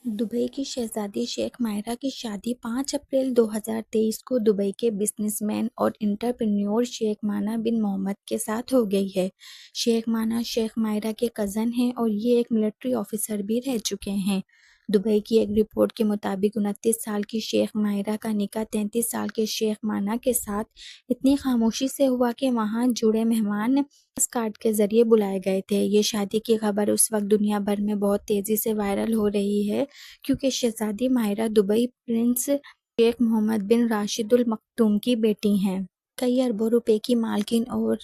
Dubai کی شہزادی شیخ ماہرہ کی شادی 5 اپریل 2023 کو دبئی کے بزنس مین اور انٹرپرینیور شیخ مانا بن محمد کے ساتھ ہو گئی ہے۔ شیخ مانا شیخ ماہرہ کے کزن ہیں اور یہ ایک ملٹری آفیسر بھی رہ چکے ہیں۔ دبئی کی ایک رپورٹ کے مطابق 29 سال کی شیخ ماہرہ کا نکاح 33 سال کے شیخ مانا کے ساتھ اتنی خاموشی سے ہوا کہ وہاں جڑے مہمان پوسٹ کارڈ کے ذریعے بلائے گئے تھے۔ یہ شادی کی خبر اس وقت دنیا بھر میں بہت تیزی سے وائرل ہو رہی ہے کیونکہ شہزادی ماہرہ دبئی پرنس شیخ محمد بن راشد ال مکتوم کی بیٹی ہیں۔ کئی اربوں روپے کی مالکن اور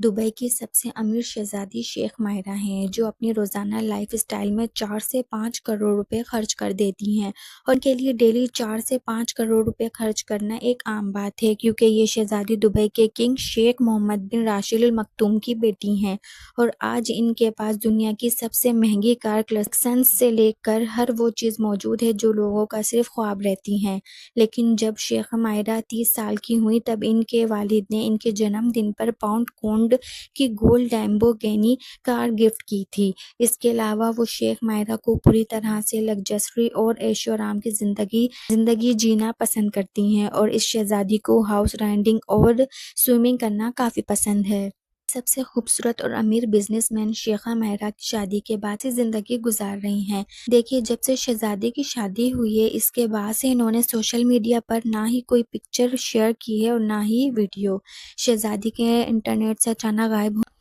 دبئی کی سب سے امیر شہزادی شیخ ماہرہ ہیں، جو اپنی روزانہ لائف اسٹائل میں 4 سے 5 کروڑ روپے خرچ کر دیتی ہیں، اور ان کے لیے ڈیلی 4 سے 5 کروڑ روپے خرچ کرنا ایک عام بات ہے، کیونکہ یہ شہزادی دبئی کے کنگ شیخ محمد بن راشد ال مکتوم کی بیٹی ہیں، اور آج ان کے پاس دنیا کی سب سے مہنگی کار کلیکشنز سے لے کر ہر وہ چیز موجود ہے جو لوگوں کا صرف خواب رہتی ہیں۔ لیکن جب شیخ ماہرہ 30 سال کی ہوئیں تب ان کے والد نے ان کے جنم دن پر پاؤنڈ کوڈ کی گولڈ لیمبورگینی کار گفٹ کی تھی۔ اس کے علاوہ وہ شیخ ماہرہ کو پوری طرح سے لگژری اور عیش و آرام کی زندگی جینا پسند کرتی ہیں، اور اس شہزادی کو ہارس رائڈنگ اور سوئمنگ کرنا کافی پسند ہے۔ سب سے خوبصورت اور امیر بزنس مین شیخہ ماہرہ کی شادی کے بعد سے زندگی گزار رہی ہیں۔ دیکھیے، جب سے شہزادی کی شادی ہوئی ہے اس کے بعد سے انہوں نے سوشل میڈیا پر نہ ہی کوئی پکچر شیئر کی ہے اور نہ ہی ویڈیو۔ شہزادی کے انٹرنیٹ سے اچانک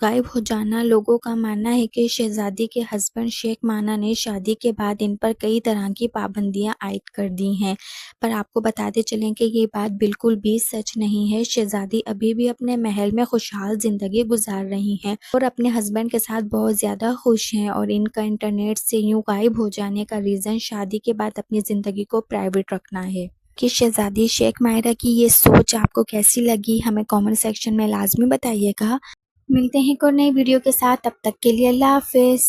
غائب ہو جانا، لوگوں کا ماننا ہے کہ شہزادی کے ہسبینڈ شیخ مانا نے شادی کے بعد ان پر کئی طرح کی پابندیاں عائد کر دی ہیں، پر آپ کو بتاتے چلیں کہ یہ بات بالکل بھی سچ نہیں ہے۔ شہزادی ابھی بھی اپنے محل میں خوشحال زندگی گزار رہی ہیں اور اپنے ہسبینڈ کے ساتھ بہت زیادہ خوش ہیں، اور ان کا انٹرنیٹ سے یوں غائب ہو جانے کا ریزن شادی کے بعد اپنی زندگی کو پرائیویٹ رکھنا ہے۔ کہ شہزادی شیخ ماہرہ کی یہ سوچ آپ کو کیسی لگی، ہمیں کامنٹ سیکشن میں لازمی بتائیے گا۔ ملتے ہیں ایک اور نئی ویڈیو کے ساتھ، تب تک کے لیے اللہ حافظ۔